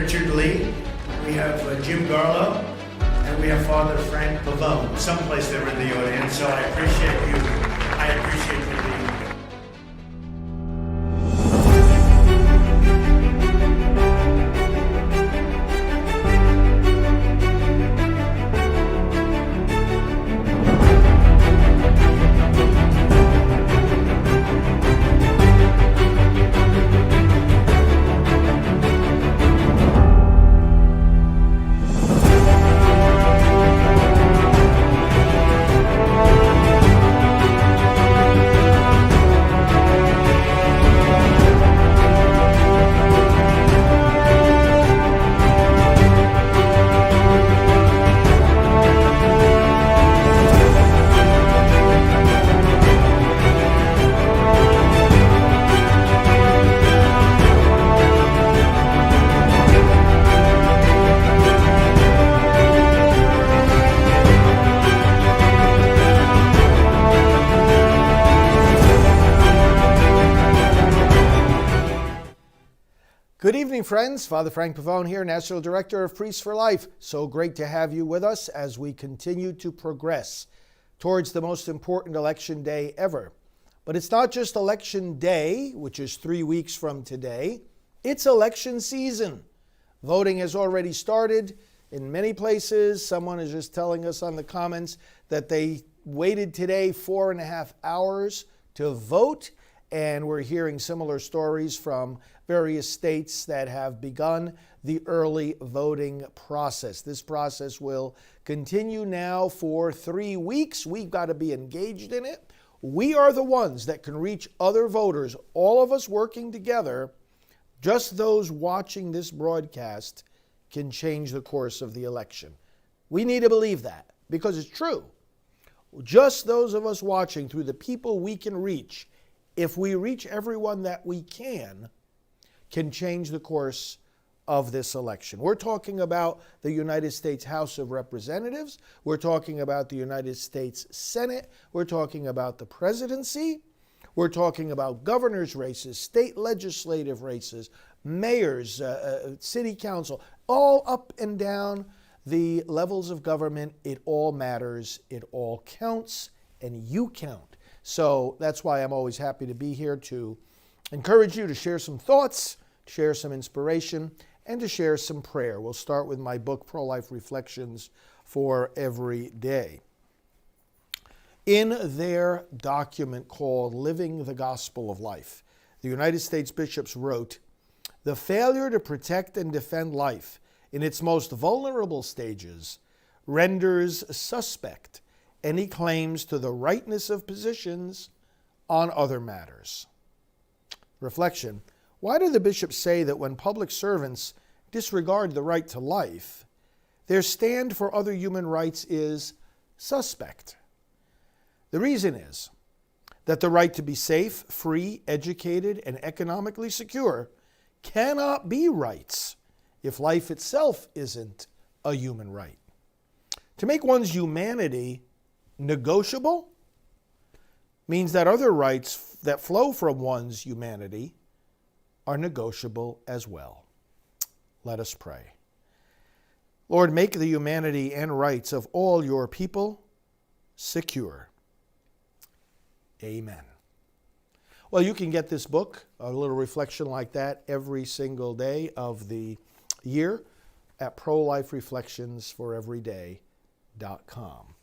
Richard Lee, we have Jim Garlow, and we have Fr Frank Pavone. Someplace they were in the audience, so I appreciate you. I appreciate you being here. Good evening, friends. Fr Frank Pavone here, National Director of Priests for Life. So great to have you with us as we continue to progress towards the most important election day ever. But it's not just election day, which is 3 weeks from today. It's election season. Voting has already started in many places. Someone is just telling us on the comments that they waited today 4.5 hours to vote. And we're hearing similar stories from various states that have begun the early voting process. This process will continue now for 3 weeks. We've got to be engaged in it. We are the ones that can reach other voters, all of us working together. Just those watching this broadcast can change the course of the election. We need to believe that because it's true. Just those of us watching, through the people we can reach, if we reach everyone that we can change the course of this election. We're talking about the United States House of Representatives. We're talking about the United States Senate. We're talking about the presidency. We're talking about governor's races, state legislative races, mayors, city council, all up and down the levels of government. It all matters. It all counts, and you count. So that's why I'm always happy to be here to encourage you to share some thoughts, share some inspiration, and to share some prayer. We'll start with my book, Pro-Life Reflections for Every Day. In their document called Living the Gospel of Life, the United States bishops wrote, "The failure to protect and defend life in its most vulnerable stages renders suspect any claims to the rightness of positions on other matters." Reflection: why do the bishops say that when public servants disregard the right to life, their stand for other human rights is suspect? The reason is that the right to be safe, free, educated, and economically secure cannot be rights if life itself isn't a human right. To make one's humanity negotiable means that other rights that flow from one's humanity are negotiable as well. Let us pray. Lord, make the humanity and rights of all your people secure. Amen. Well, you can get this book, a little reflection like that, every single day of the year at prolifereflectionsforeveryday.com.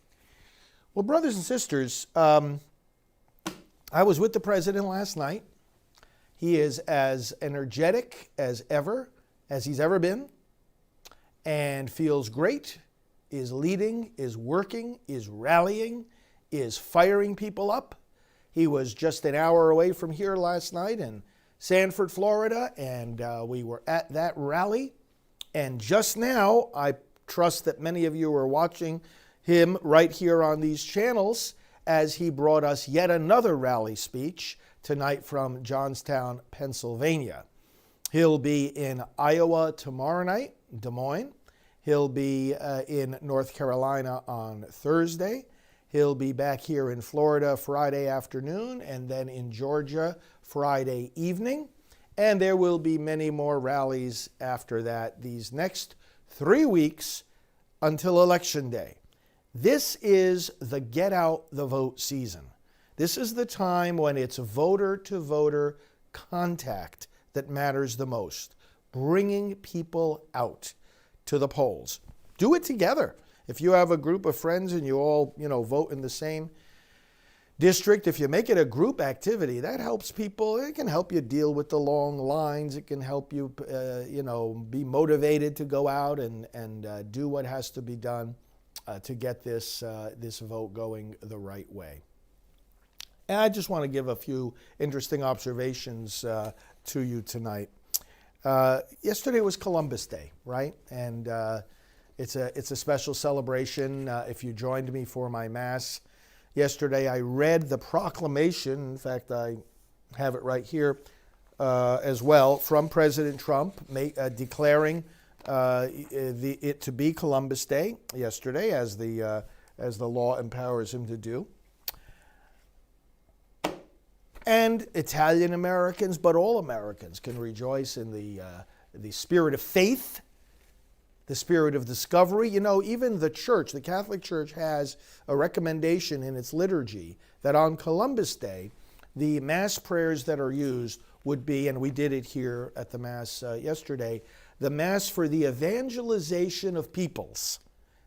Well, brothers and sisters, I was with the president last night. He is as energetic as he's ever been, and feels great, is leading, is working, is rallying, is firing people up. He was just an hour away from here last night in Sanford, Florida, and we were at that rally. And just now, I trust that many of you are watching him right here on these channels as he brought us yet another rally speech tonight from Johnstown, Pennsylvania. He'll be in Iowa tomorrow night, Des Moines. He'll be in North Carolina on Thursday. He'll be back here in Florida Friday afternoon, and then in Georgia Friday evening. And there will be many more rallies after that these next 3 weeks until Election Day. This is the get out the vote season. This is the time when it's voter-to-voter contact that matters the most. Bringing people out to the polls. Do it together. If you have a group of friends and you all, vote in the same district, if you make it a group activity, that helps people. It can help you deal with the long lines. It can help you, be motivated to go out and do what has to be done to get this vote going the right way. And I just want to give a few interesting observations to you tonight. Yesterday was Columbus Day, right? And it's a special celebration. If you joined me for my Mass yesterday, I read the proclamation. In fact, I have it right here as well, from President Trump declaring it to be Columbus Day yesterday, as the law empowers him to do. And Italian Americans, but all Americans, can rejoice in the spirit of faith, the spirit of discovery. Even the Church, the Catholic Church, has a recommendation in its liturgy that on Columbus Day, the Mass prayers that are used would be, and we did it here at the Mass yesterday, the Mass for the evangelization of peoples.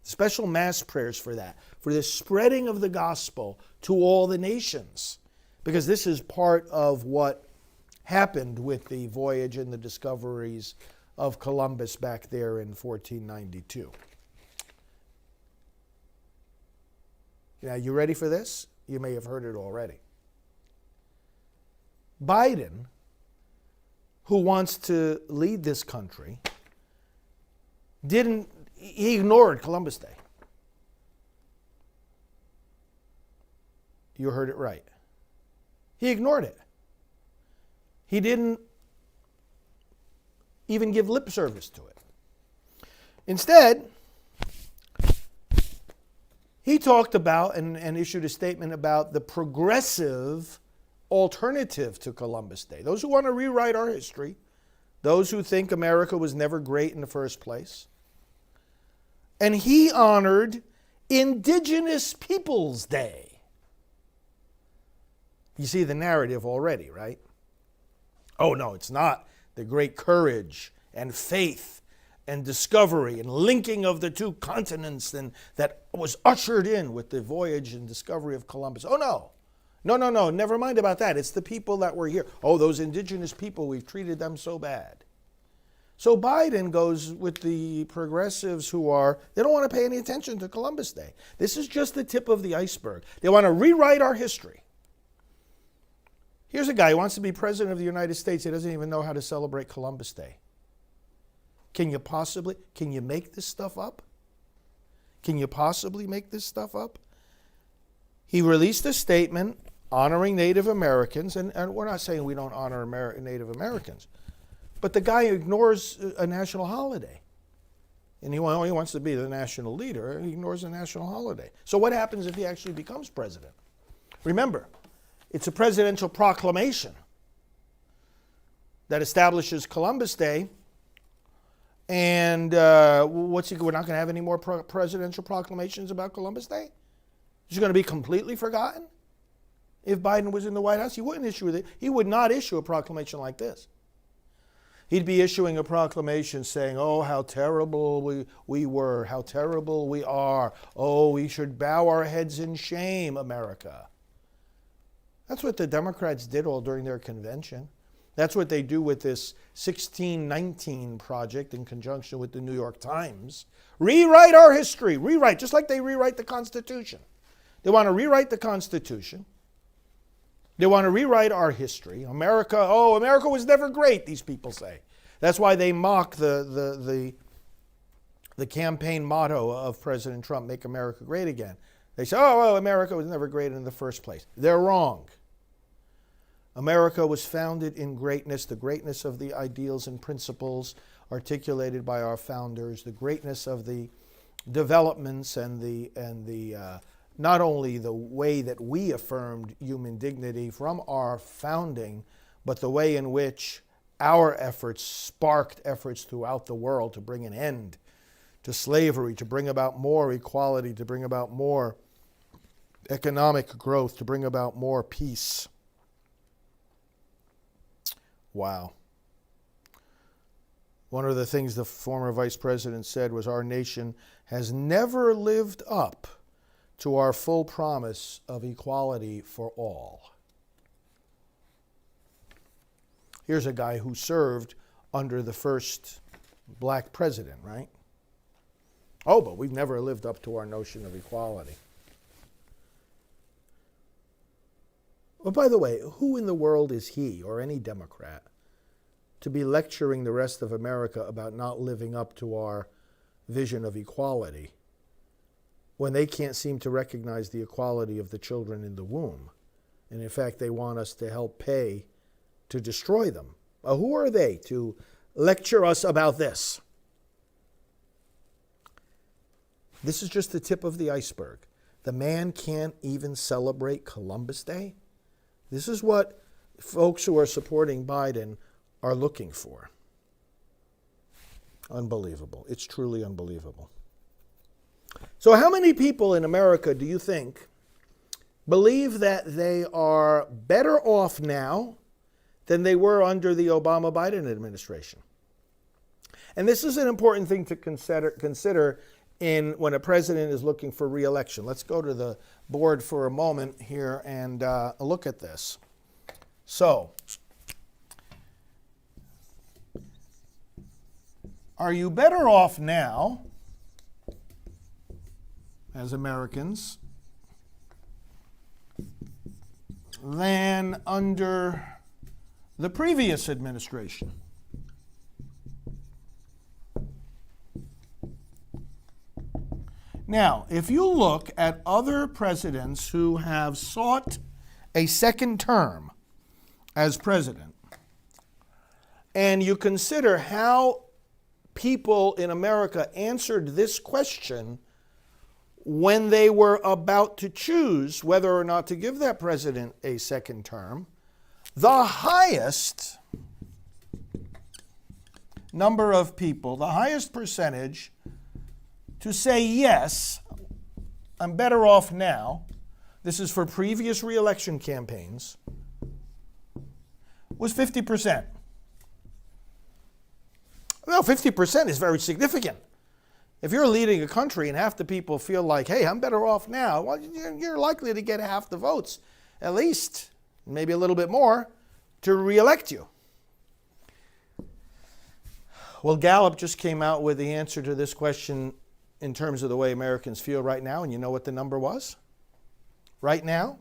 Special Mass prayers for that, for the spreading of the gospel to all the nations. Because this is part of what happened with the voyage and the discoveries of Columbus back there in 1492. Now, you ready for this? You may have heard it already. Biden, who wants to lead this country, he ignored Columbus Day. You heard it right. He ignored it. He didn't even give lip service to it. Instead, he talked about and issued a statement about the progressive alternative to Columbus Day. Those who want to rewrite our history, those who think America was never great in the first place. And he honored Indigenous Peoples Day. You see the narrative already, right? Oh, no, it's not the great courage and faith and discovery and linking of the two continents and that was ushered in with the voyage and discovery of Columbus. Oh, no. No, never mind about that. It's the people that were here. Oh, those indigenous people, we've treated them so bad. So Biden goes with the progressives they don't want to pay any attention to Columbus Day. This is just the tip of the iceberg. They want to rewrite our history. Here's a guy who wants to be president of the United States. He doesn't even know how to celebrate Columbus Day. Can you make this stuff up? Can you possibly make this stuff up? He released a statement honoring Native Americans, and we're not saying we don't honor Native Americans, but the guy ignores a national holiday. And he wants to be the national leader, and he ignores a national holiday. So what happens if he actually becomes president? Remember, it's a presidential proclamation that establishes Columbus Day. And we're not going to have any more presidential proclamations about Columbus Day? It's going to be completely forgotten? If Biden was in the White House, he would not issue a proclamation like this. He'd be issuing a proclamation saying, oh, how terrible we were, how terrible we are. Oh, we should bow our heads in shame, America. That's what the Democrats did all during their convention. That's what they do with this 1619 project in conjunction with the New York Times. Rewrite our history. Rewrite, just like they rewrite the Constitution. They want to rewrite the Constitution. They want to rewrite our history. America was never great, these people say. That's why they mock the campaign motto of President Trump, Make America Great Again. They say, America was never great in the first place. They're wrong. America was founded in greatness, the greatness of the ideals and principles articulated by our founders, the greatness of the developments and the not only the way that we affirmed human dignity from our founding, but the way in which our efforts sparked efforts throughout the world to bring an end to slavery, to bring about more equality, to bring about more economic growth, to bring about more peace. Wow. One of the things the former vice president said was, our nation has never lived up to our full promise of equality for all. Here's a guy who served under the first black president, right? Oh, but we've never lived up to our notion of equality. Well, by the way, who in the world is he, or any Democrat, to be lecturing the rest of America about not living up to our vision of equality when they can't seem to recognize the equality of the children in the womb? And in fact, they want us to help pay to destroy them. Who are they to lecture us about this? This is just the tip of the iceberg. The man can't even celebrate Columbus Day. This is what folks who are supporting Biden are looking for. Unbelievable. It's truly unbelievable. So how many people in America do you think believe that they are better off now than they were under the Obama-Biden administration? And this is an important thing to consider in when a president is looking for re-election. Let's go to the board for a moment here and look at this. So, are you better off now as Americans than under the previous administration? Now, if you look at other presidents who have sought a second term as president, and you consider how people in America answered this question when they were about to choose whether or not to give that president a second term, the highest number of people, the highest percentage to say, yes, I'm better off now, this is for previous re-election campaigns, was 50%. Well, 50% is very significant. If you're leading a country and half the people feel like, hey, I'm better off now, well, you're likely to get half the votes, at least, maybe a little bit more, to re-elect you. Well, Gallup just came out with the answer to this question in terms of the way Americans feel right now, and you know what the number was? Right now,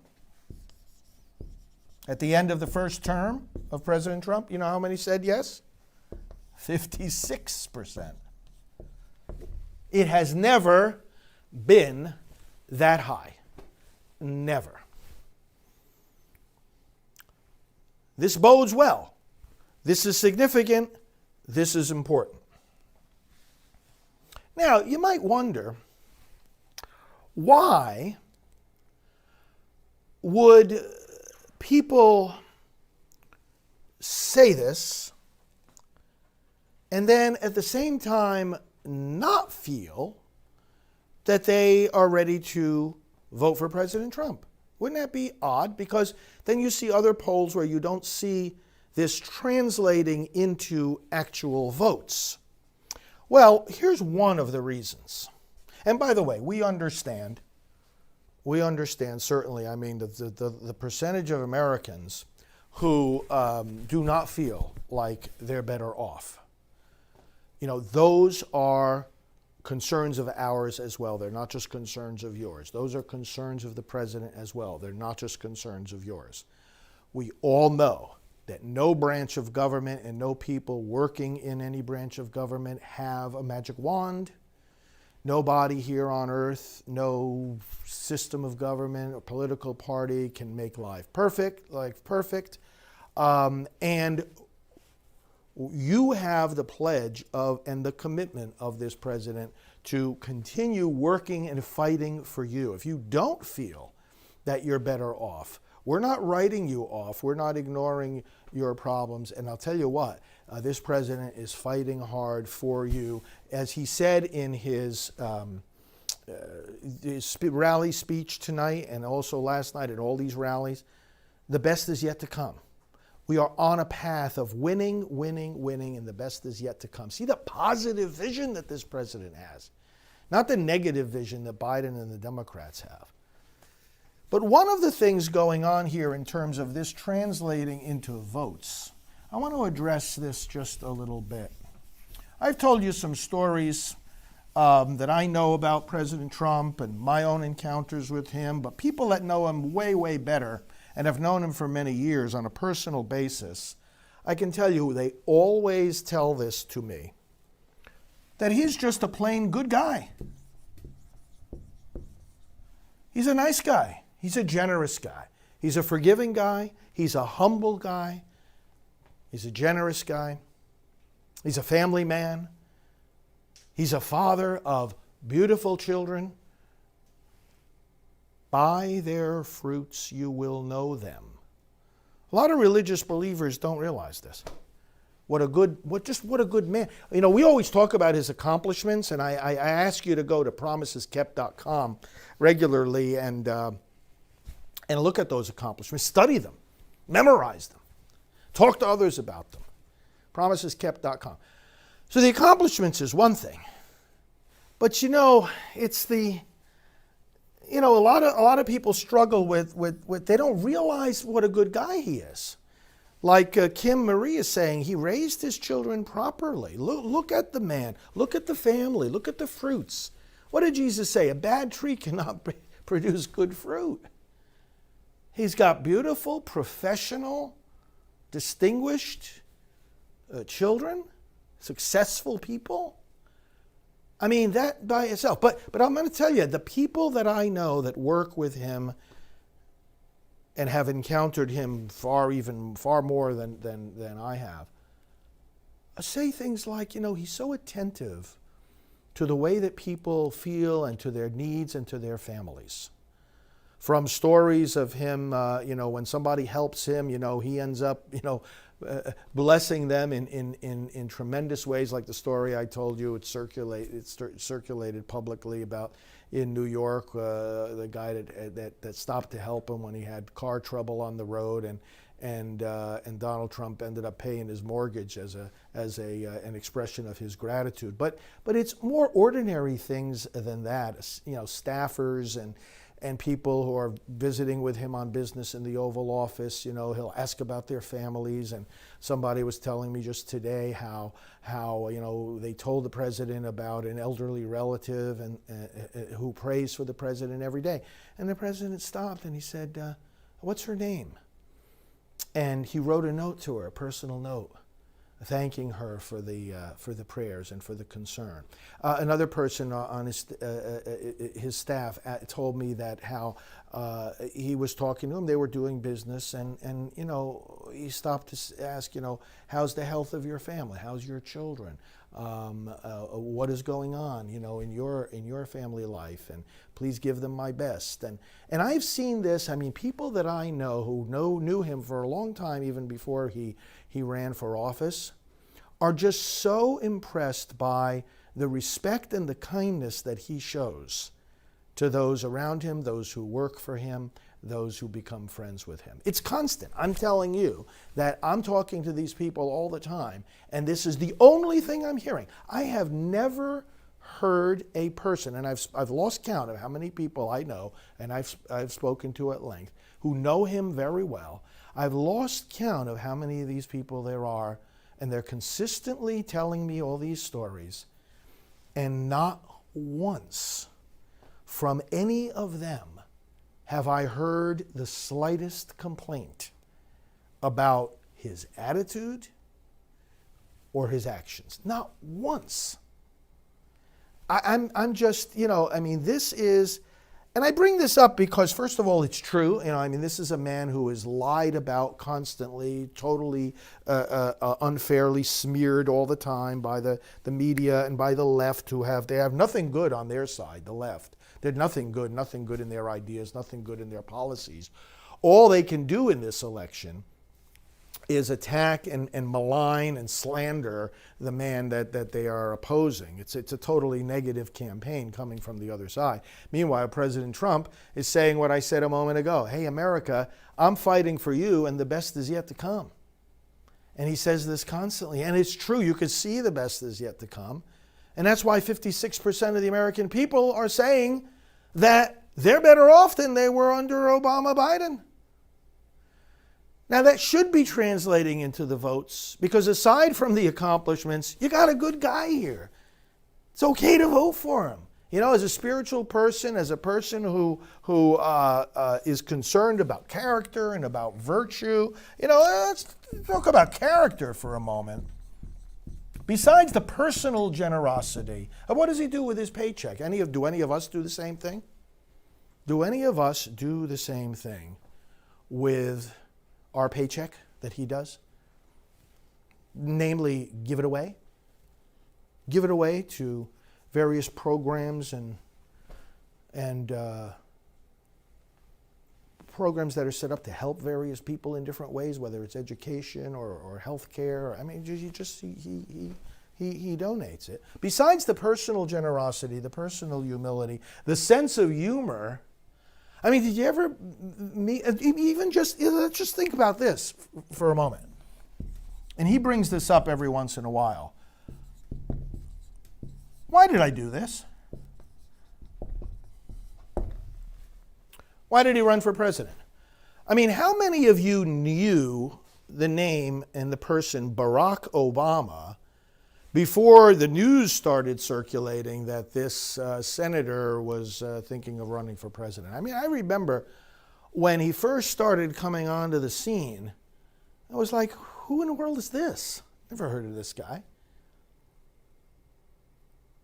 at the end of the first term of President Trump, you know how many said yes? 56%. It has never been that high. Never. This bodes well. This is significant. This is important. Now, you might wonder, why would people say this and then at the same time not feel that they are ready to vote for President Trump? Wouldn't that be odd? Because then you see other polls where you don't see this translating into actual votes. Well, here's one of the reasons. And by the way, we understand certainly, I mean, the percentage of Americans who do not feel like they're better off. You know, those are concerns of ours as well. They're not just concerns of yours. Those are concerns of the president as well. They're not just concerns of yours. We all know that no branch of government and no people working in any branch of government have a magic wand. Nobody here on earth, no system of government or political party can make life perfect. And you have the pledge of and the commitment of this president to continue working and fighting for you. If you don't feel that you're better off, we're not writing you off. We're not ignoring your problems. And I'll tell you what, This president is fighting hard for you. As he said in his rally speech tonight and also last night at all these rallies, the best is yet to come. We are on a path of winning, winning, winning, and the best is yet to come. See the positive vision that this president has, not the negative vision that Biden and the Democrats have. But one of the things going on here in terms of this translating into votes, I want to address this just a little bit. I've told you some stories that I know about President Trump and my own encounters with him, but people that know him way, way better and have known him for many years on a personal basis, I can tell you they always tell this to me, that he's just a plain good guy. He's a nice guy. He's a generous guy. He's a forgiving guy. He's a humble guy. He's a generous guy. He's a family man. He's a father of beautiful children. By their fruits you will know them. A lot of religious believers don't realize this. What a good man. You know, we always talk about his accomplishments, and I ask you to go to promiseskept.com regularly and look at those accomplishments. Study them. Memorize them. Talk to others about them. Promiseskept.com. So the accomplishments is one thing. But you know, it's the... You know, a lot of people struggle with they don't realize what a good guy he is. Like Kim Marie is saying, he raised his children properly. Look at the man. Look at the family. Look at the fruits. What did Jesus say? A bad tree cannot produce good fruit. He's got beautiful, professional, distinguished children, successful people. I mean, that by itself. But I'm going to tell you, the people that I know that work with him and have encountered him far more than I have, say things like, you know, he's so attentive to the way that people feel and to their needs and to their families. From stories of him, you know, when somebody helps him, you know, he ends up, you know, blessing them in tremendous ways, like the story I told you. It circulated publicly about in New York, the guy that stopped to help him when he had car trouble on the road, and Donald Trump ended up paying his mortgage as an expression of his gratitude. But it's more ordinary things than that. You know, staffers and people who are visiting with him on business in the Oval Office, you know, he'll ask about their families. And somebody was telling me just today how you know, they told the president about an elderly relative and who prays for the president every day. And the president stopped and he said, "What's her name?" And he wrote a note to her, a personal note, thanking her for the prayers and for the concern. Another person on his staff told me that how he was talking to him. They were doing business, and you know, he stopped to ask, you know, how's the health of your family? How's your children? What is going on, you know, in your family life? And please give them my best. And I've seen this. I mean, people that I know who knew him for a long time, even before he ran for office, are just so impressed by the respect and the kindness that he shows to those around him, those who work for him, those who become friends with him. It's constant. I'm telling you that I'm talking to these people all the time, and this is the only thing I'm hearing. I have never heard a person, and I've lost count of how many people I know, and I've spoken to at length, who know him very well. I've lost count of how many of these people there are, and they're consistently telling me all these stories, and not once from any of them have I heard the slightest complaint about his attitude or his actions. Not once. I'm just, you know, I mean, this is, and I bring this up because, first of all, it's true. You know, I mean, this is a man who is lied about constantly, totally unfairly smeared all the time by the media and by the left, they have nothing good on their side, the left. They're nothing good in their ideas, nothing good in their policies. All they can do in this election is attack and malign and slander the man that they are opposing. It's a totally negative campaign coming from the other side. Meanwhile, President Trump is saying what I said a moment ago. Hey, America, I'm fighting for you, and the best is yet to come. And he says this constantly. And it's true. You can see the best is yet to come. And that's why 56% of the American people are saying that they're better off than they were under Obama-Biden. Now, that should be translating into the votes, because aside from the accomplishments, you got a good guy here. It's okay to vote for him. You know, as a spiritual person, as a person who is concerned about character and about virtue, you know, let's talk about character for a moment. Besides the personal generosity, what does he do with his paycheck? Do any of us do the same thing? Do any of us do the same thing with our paycheck that he does? Namely, give it away. Give it away to various programs and programs that are set up to help various people in different ways, whether it's education or health care. I mean, he donates it. Besides the personal generosity, the personal humility, the sense of humor. I mean, did you ever meet, let's just think about this for a moment. And he brings this up every once in a while. Why did I do this? Why did he run for president? I mean, how many of you knew the name and the person Barack Obama before the news started circulating that this senator was thinking of running for president? I mean, I remember when he first started coming onto the scene, I was like, who in the world is this? Never heard of this guy.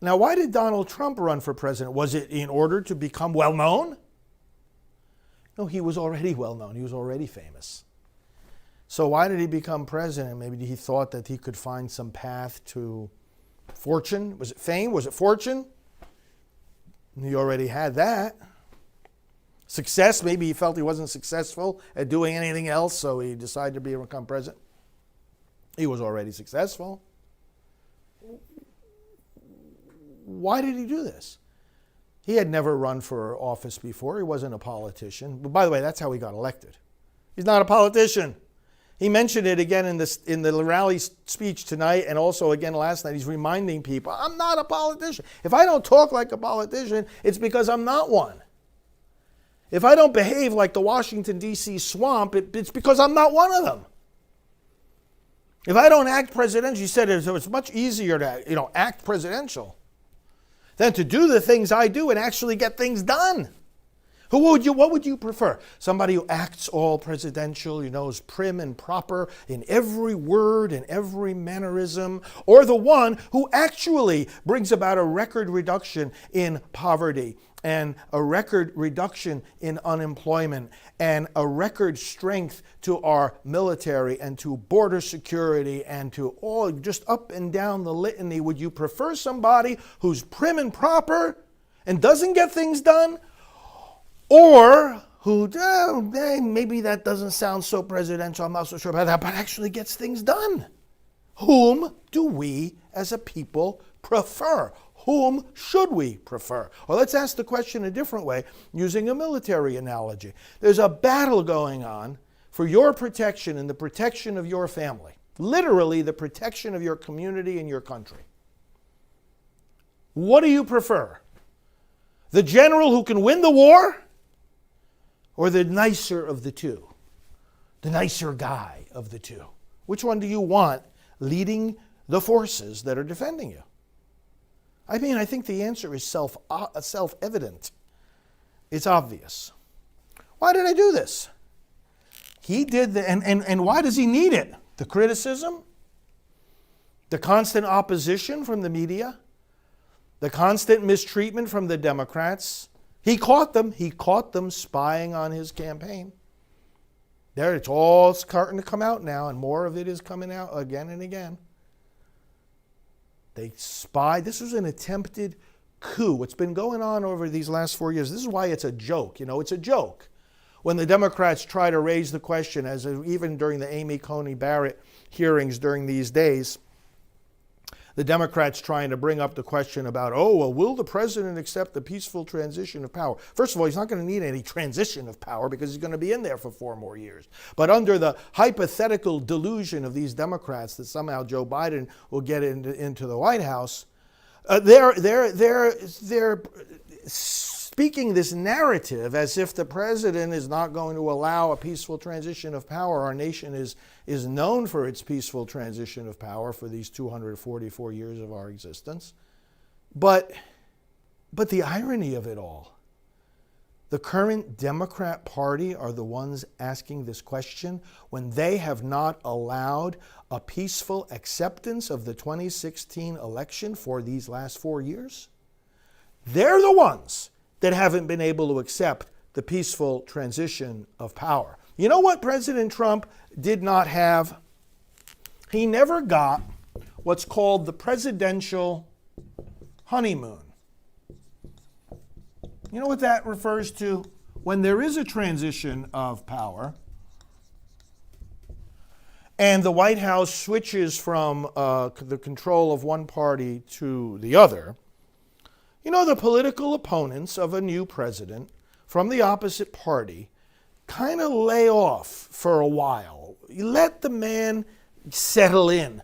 Now, why did Donald Trump run for president? Was it in order to become well-known? No, he was already well-known. He was already famous. So why did he become president? Maybe he thought that he could find some path to fortune. Was it fame? Was it fortune? He already had that. Success, maybe he felt he wasn't successful at doing anything else, so he decided to become president. He was already successful. Why did he do this? He had never run for office before. He wasn't a politician. But by the way, that's how he got elected. He's not a politician. He mentioned it again in the rally speech tonight, and also again last night. He's reminding people, I'm not a politician. If I don't talk like a politician, it's because I'm not one. If I don't behave like the Washington, D.C. swamp, it's because I'm not one of them. If I don't act presidential, he said it's much easier to act presidential than to do the things I do and actually get things done. What would you prefer? Somebody who acts all presidential, is prim and proper in every word and every mannerism, or the one who actually brings about a record reduction in poverty and a record reduction in unemployment and a record strength to our military and to border security and to all just up and down the litany? Would you prefer somebody who's prim and proper and doesn't get things done, or who, maybe that doesn't sound so presidential, I'm not so sure about that, but actually gets things done? Whom do we as a people prefer? Whom should we prefer? Well, let's ask the question a different way, using a military analogy. There's a battle going on for your protection and the protection of your family. Literally, the protection of your community and your country. What do you prefer? The general who can win the war, or the nicer of the two? The nicer guy of the two? Which one do you want leading the forces that are defending you? I mean, I think the answer is self-evident. It's obvious. Why did I do this? He did and why does he need it? The criticism? The constant opposition from the media? The constant mistreatment from the Democrats? He caught them spying on his campaign. There, it's all starting to come out now, and more of it is coming out again and again. They spied. This was an attempted coup. What's been going on over these last 4 years, this is why it's a joke. It's a joke. When the Democrats try to raise the question, as even during the Amy Coney Barrett hearings during these days, the Democrats trying to bring up the question about, oh, well, will the president accept the peaceful transition of power? First of all, he's not going to need any transition of power because he's going to be in there for 4 more years. But under the hypothetical delusion of these Democrats that somehow Joe Biden will get into the White House, they're speaking this narrative as if the president is not going to allow a peaceful transition of power. Our nation is known for its peaceful transition of power for these 244 years of our existence. But the irony of it all, the current Democrat Party are the ones asking this question when they have not allowed a peaceful acceptance of the 2016 election for these last 4 years. They're the ones that haven't been able to accept the peaceful transition of power. You know what President Trump did not have? He never got what's called the presidential honeymoon. You know what that refers to? When there is a transition of power and the White House switches from the control of one party to the other, you know, the political opponents of a new president from the opposite party kind of lay off for a while. You let the man settle in.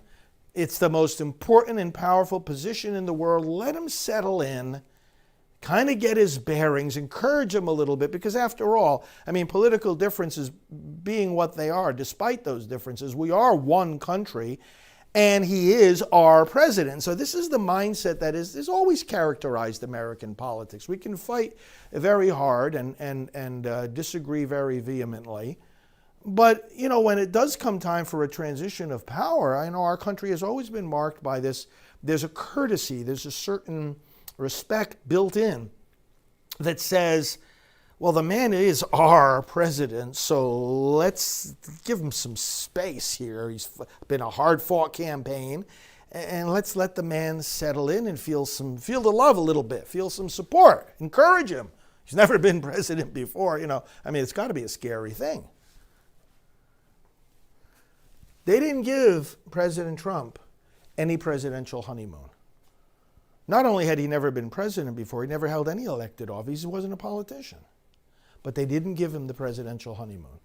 It's the most important and powerful position in the world. Let him settle in, kind of get his bearings, encourage him a little bit, because after all, I mean, political differences being what they are, despite those differences, we are one country, and he is our president. So this is the mindset that is always characterized American politics. We can fight very hard and disagree very vehemently. But, you know, when it does come time for a transition of power, I know our country has always been marked by this. There's a courtesy, there's a certain respect built in that says, well, the man is our president, so let's give him some space here. He's been a hard-fought campaign, and let's let the man settle in and feel the love a little bit, feel some support, encourage him. He's never been president before, you know. I mean, it's got to be a scary thing. They didn't give President Trump any presidential honeymoon. Not only had he never been president before, he never held any elected office, he wasn't a politician. But they didn't give him the presidential honeymoon.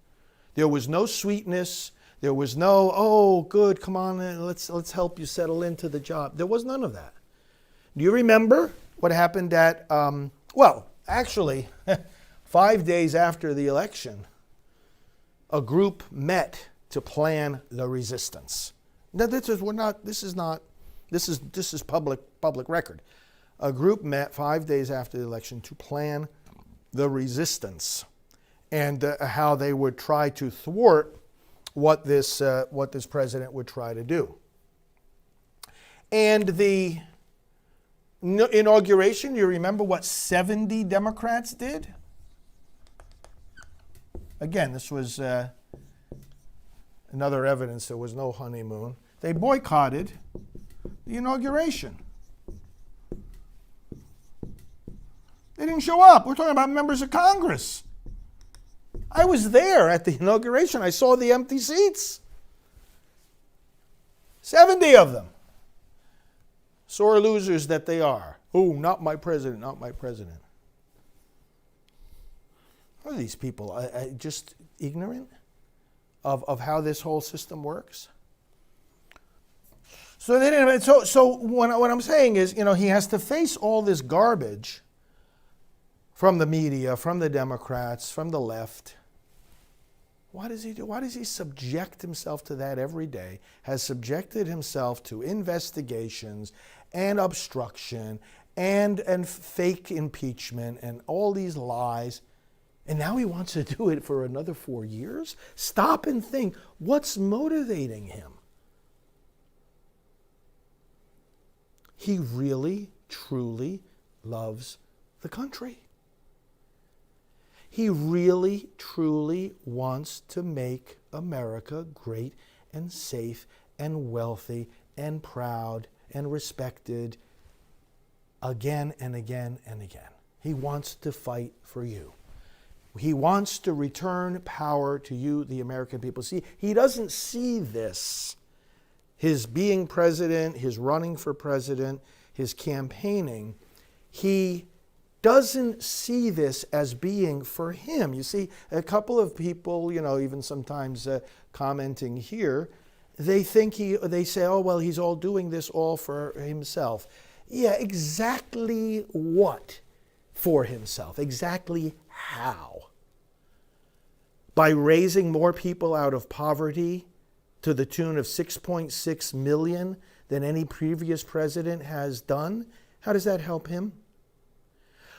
There was no sweetness. There was no, oh, good, come on, let's help you settle into the job. There was none of that. Do you remember what happened at, well, actually, 5 days after the election, a group met to plan the resistance. Now, this is public record. A group met 5 days after the election to plan the resistance and how they would try to thwart what this president would try to do. And the inauguration, you remember what 70 Democrats did? Again, this was another evidence there was no honeymoon. They boycotted the inauguration. They didn't show up. We're talking about members of Congress. I was there at the inauguration. I saw the empty seats. 70 of them. Sore losers that they are. Oh, not my president, not my president. Are these people just ignorant of how this whole system works? So they didn't. So what I'm saying is, you know, he has to face all this garbage from the media, from the Democrats, from the left. What does he do? Why does he subject himself to that every day? Has subjected himself to investigations and obstruction and fake impeachment and all these lies. And now he wants to do it for another 4 years? Stop and think. What's motivating him? He really, truly loves the country. He really, truly wants to make America great and safe and wealthy and proud and respected again and again and again. He wants to fight for you. He wants to return power to you, the American people. See, he doesn't see this, his being president, his running for president, his campaigning. He doesn't see this as being for him. You see, a couple of people, even sometimes commenting here, they say, oh, well, he's all doing this all for himself. Yeah, exactly what for himself? Exactly how? By raising more people out of poverty to the tune of 6.6 million than any previous president has done? How does that help him?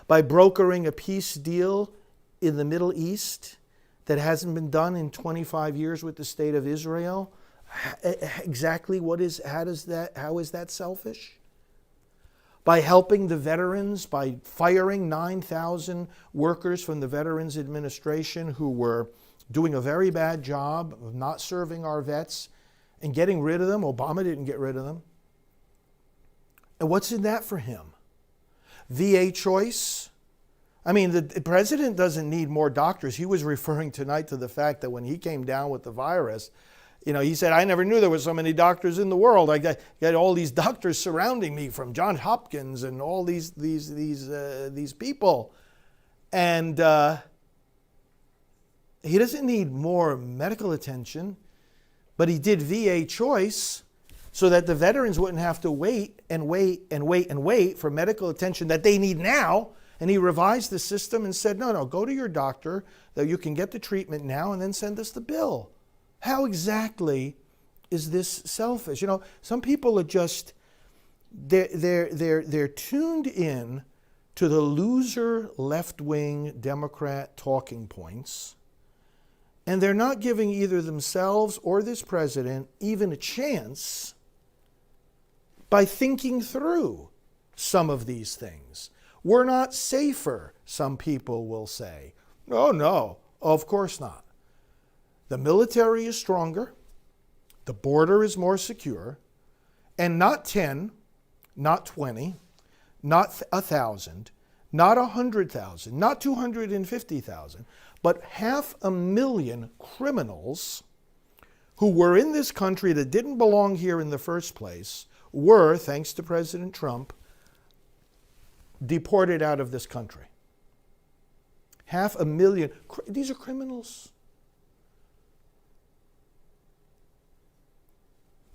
By brokering a peace deal in the Middle East that hasn't been done in 25 years with the state of Israel? Exactly how is that selfish? By helping the veterans, by firing 9,000 workers from the Veterans Administration who were doing a very bad job of not serving our vets and getting rid of them. Obama didn't get rid of them. And what's in that for him? VA choice? I mean, the president doesn't need more doctors. He was referring tonight to the fact that when he came down with the virus, he said, I never knew there were so many doctors in the world. I got all these doctors surrounding me from Johns Hopkins and all these people. And he doesn't need more medical attention, but he did VA choice so that the veterans wouldn't have to wait and wait and wait and wait for medical attention that they need now. And he revised the system and said, no, go to your doctor, that you can get the treatment now and then send us the bill. How exactly is this selfish? Some people are just, they're tuned in to the loser left-wing Democrat talking points, and they're not giving either themselves or this president even a chance by thinking through some of these things. We're not safer, some people will say. No, of course not. The military is stronger, the border is more secure, and not 10, not 20, not 1,000, not 100,000, not 250,000, but 500,000 criminals who were in this country that didn't belong here in the first place were, thanks to President Trump, deported out of this country. 500,000. These are criminals.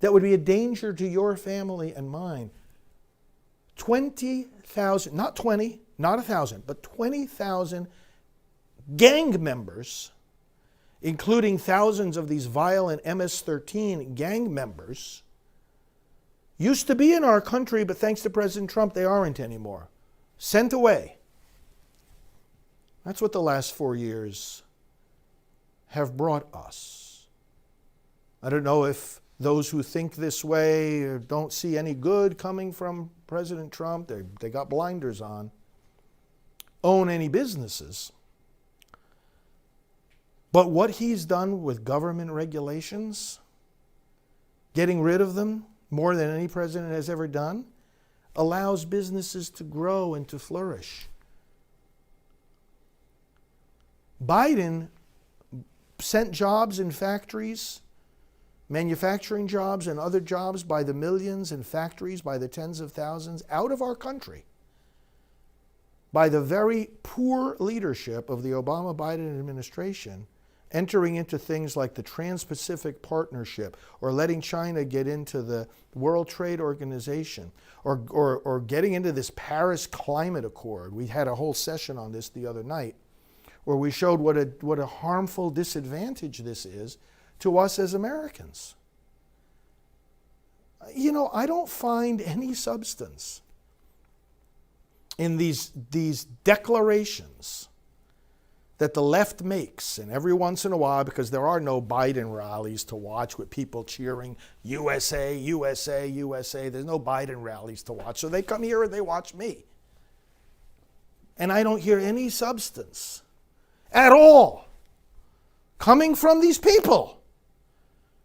That would be a danger to your family and mine. 20,000, not 20, not 1,000, but 20,000 gang members, including thousands of these violent MS-13 gang members, used to be in our country, but thanks to President Trump, they aren't anymore. Sent away. That's what the last 4 years have brought us. I don't know if those who think this way don't see any good coming from President Trump. They got blinders on. Own any businesses. But what he's done with government regulations, getting rid of them more than any president has ever done, allows businesses to grow and to flourish. Biden sent jobs in factories, manufacturing jobs and other jobs by the millions and factories by the tens of thousands out of our country by the very poor leadership of the Obama-Biden administration, entering into things like the Trans-Pacific Partnership or letting China get into the World Trade Organization or getting into this Paris Climate Accord. We had a whole session on this the other night where we showed what a harmful disadvantage this is to us as Americans. I don't find any substance in these declarations that the left makes, and every once in a while, because there are no Biden rallies to watch with people cheering USA, USA, USA. There's no Biden rallies to watch. So they come here and they watch me. And I don't hear any substance at all coming from these people.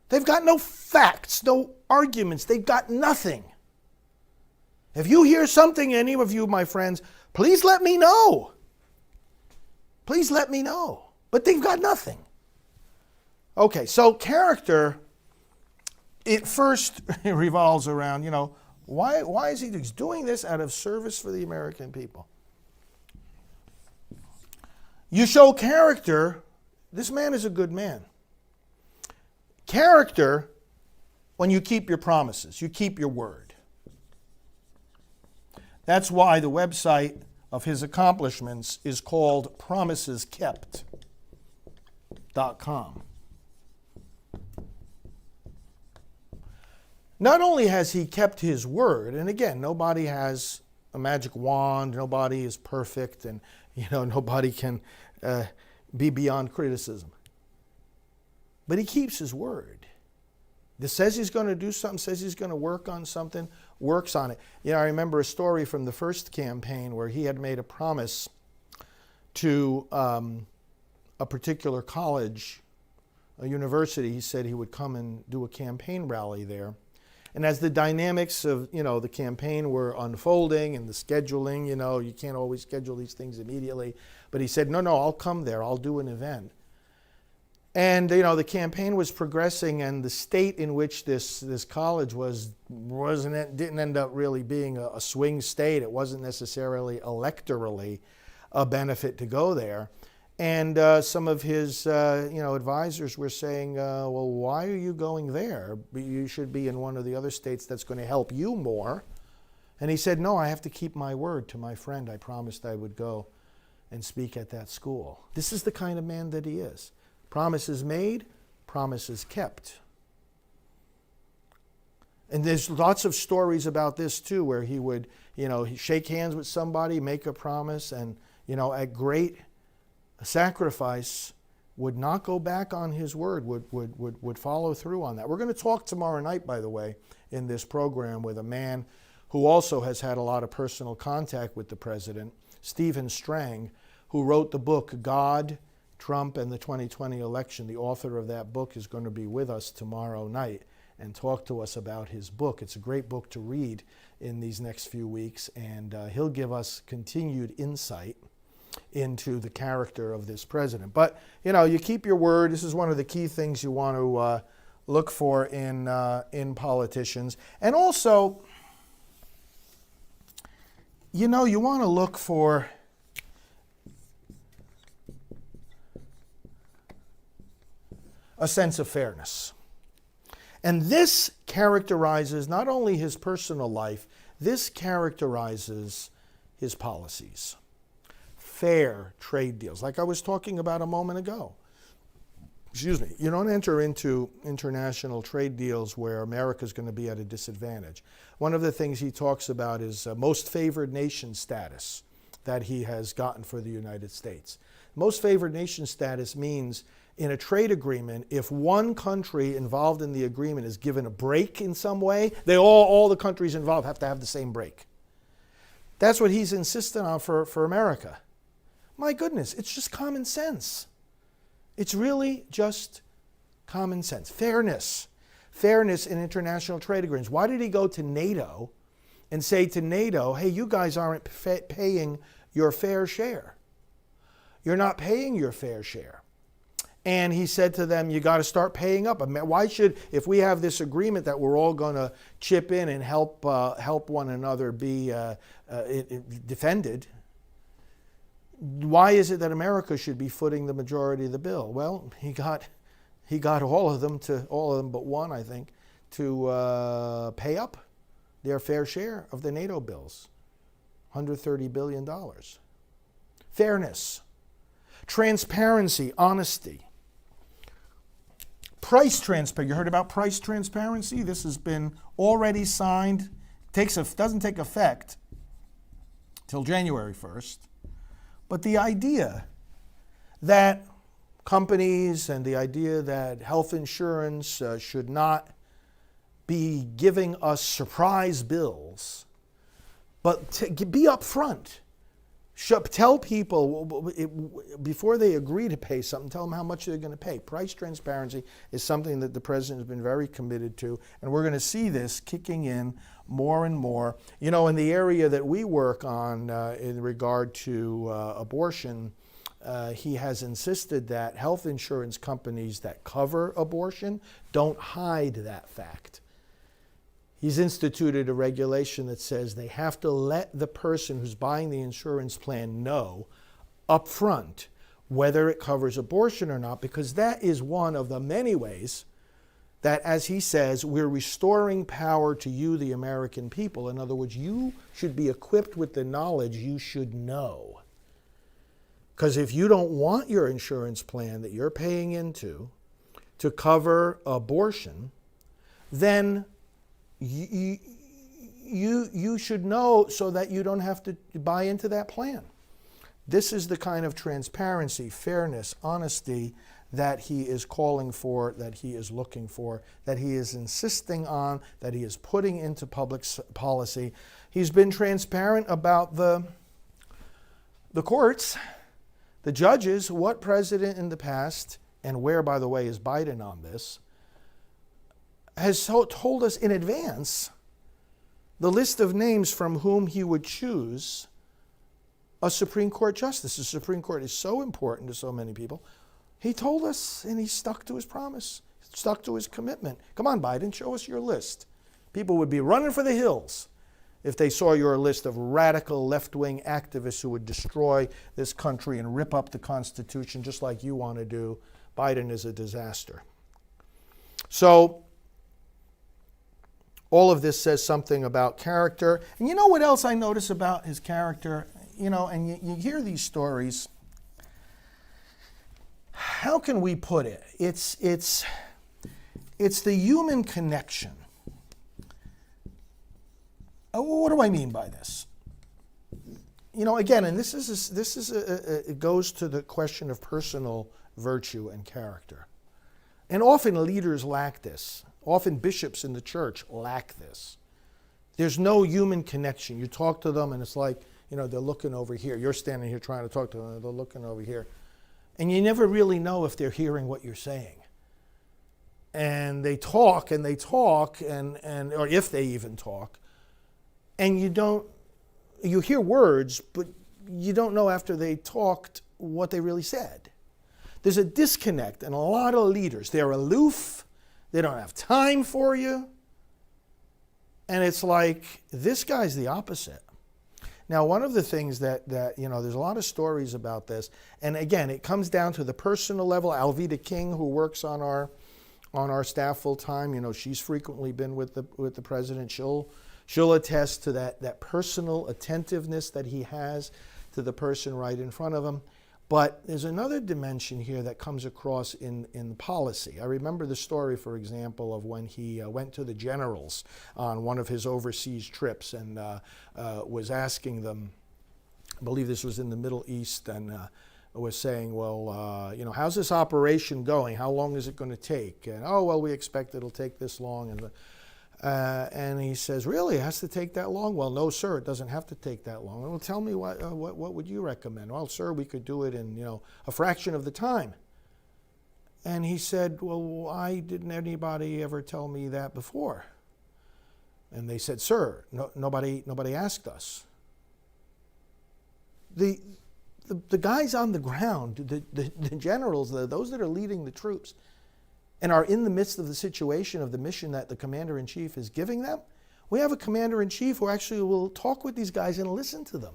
They've got no facts, no arguments. They've got nothing. If you hear something, any of you, my friends, please let me know. Please let me know. But they've got nothing. Okay, so character, it first revolves around, why is he doing this out of service for the American people? You show character, this man is a good man. Character, when you keep your promises, you keep your word. That's why the website of his accomplishments is called promiseskept.com. Not only has he kept his word, and again, nobody has a magic wand, nobody is perfect, and nobody can be beyond criticism. But he keeps his word. This says he's going to do something, says he's going to work on something, works on it. I remember a story from the first campaign where he had made a promise to a particular college, a university. He said he would come and do a campaign rally there. And as the dynamics of, the campaign were unfolding and the scheduling, you can't always schedule these things immediately. But he said, no, I'll come there. I'll do an event. And, the campaign was progressing, and the state in which this college didn't end up really being a swing state. It wasn't necessarily electorally a benefit to go there. And some of his, advisors were saying, well, why are you going there? You should be in one of the other states that's going to help you more. And he said, no, I have to keep my word to my friend. I promised I would go and speak at that school. This is the kind of man that he is. Promises made, promises kept. And there's lots of stories about this too, where he would, shake hands with somebody, make a promise, and, at great sacrifice, would not go back on his word, would follow through on that. We're going to talk tomorrow night, by the way, in this program with a man who also has had a lot of personal contact with the president, Stephen Strang, who wrote the book God, Trump, and the 2020 Election. The author of that book is going to be with us tomorrow night and talk to us about his book. It's a great book to read in these next few weeks, and he'll give us continued insight into the character of this president. But, you keep your word. This is one of the key things you want to look for in politicians. And also, you want to look for a sense of fairness. And this characterizes not only his personal life, this characterizes his policies. Fair trade deals, like I was talking about a moment ago. Excuse me. You don't enter into international trade deals where America is going to be at a disadvantage. One of the things he talks about is most favored nation status that he has gotten for the United States. Most favored nation status means in a trade agreement, if one country involved in the agreement is given a break in some way, all the countries involved have to have the same break. That's what he's insistent on for America. My goodness, it's just common sense. It's really just common sense. Fairness. Fairness in international trade agreements. Why did he go to NATO and say to NATO, hey, you guys aren't paying your fair share? You're not paying your fair share. And he said to them, you got to start paying up. Why should, if we have this agreement that we're all going to chip in and help one another be defended, why is it that America should be footing the majority of the bill? Well, he got all of them but one, I think, to pay up their fair share of the NATO bills, $130 billion. Fairness, transparency, honesty. Price transparency. You heard about price transparency? This has been already signed. Doesn't take effect till January 1st. But the idea that companies and the idea that health insurance should not be giving us surprise bills, but to be upfront. Tell people, before they agree to pay something, tell them how much they're going to pay. Price transparency is something that the president has been very committed to, and we're going to see this kicking in more and more. In the area that we work on in regard to abortion, he has insisted that health insurance companies that cover abortion don't hide that fact. He's instituted a regulation that says they have to let the person who's buying the insurance plan know up front whether it covers abortion or not, because that is one of the many ways that, as he says, we're restoring power to you, the American people. In other words, you should be equipped with the knowledge you should know. Because if you don't want your insurance plan that you're paying into to cover abortion, then you should know so that you don't have to buy into that plan. This is the kind of transparency, fairness, honesty that he is calling for, that he is looking for, that he is insisting on, that he is putting into public policy. He's been transparent about the courts, the judges. What president in the past, and where, by the way, is Biden on this, has told us in advance the list of names from whom he would choose a Supreme Court justice. The Supreme Court is so important to so many people. He told us, and he stuck to his promise, stuck to his commitment. Come on, Biden, show us your list. People would be running for the hills if they saw your list of radical left-wing activists who would destroy this country and rip up the Constitution just like you want to do. Biden is a disaster. So all of this says something about character. And you know what else I notice about his character? You know, and you hear these stories. How can we put it? It's the human connection. What do I mean by this? You know, again, and it goes to the question of personal virtue and character. And often leaders lack this. Often bishops in the church lack this. There's no human connection. You talk to them and it's like, you know, they're looking over here. You're standing here trying to talk to them, they're looking over here. And you never really know if they're hearing what you're saying. And they talk, and or if they even talk, and you hear words, but you don't know after they talked what they really said. There's a disconnect in a lot of leaders. They're aloof, they don't have time for you, and it's like, this guy's the opposite. Now, one of the things that you know, there's a lot of stories about this, and again, it comes down to the personal level. Alveda King, who works on our staff full time, you know, she's frequently been with the president. She'll attest to that personal attentiveness that he has to the person right in front of him. But there's another dimension here that comes across in policy. I remember the story, for example, of when he went to the generals on one of his overseas trips and was asking them, I believe this was in the Middle East, and was saying, well, you know, how's this operation going? How long is it going to take? And, oh, well, we expect it'll take this long. And he says, really, it has to take that long? Well, no, sir, it doesn't have to take that long. Well, tell me what would you recommend? Well, sir, we could do it in, you know, a fraction of the time. And he said, well, why didn't anybody ever tell me that before? And they said, sir, nobody asked us. The guys on the ground, the generals, those that are leading the troops, and are in the midst of the situation of the mission that the commander-in-chief is giving them, we have a commander-in-chief who actually will talk with these guys and listen to them.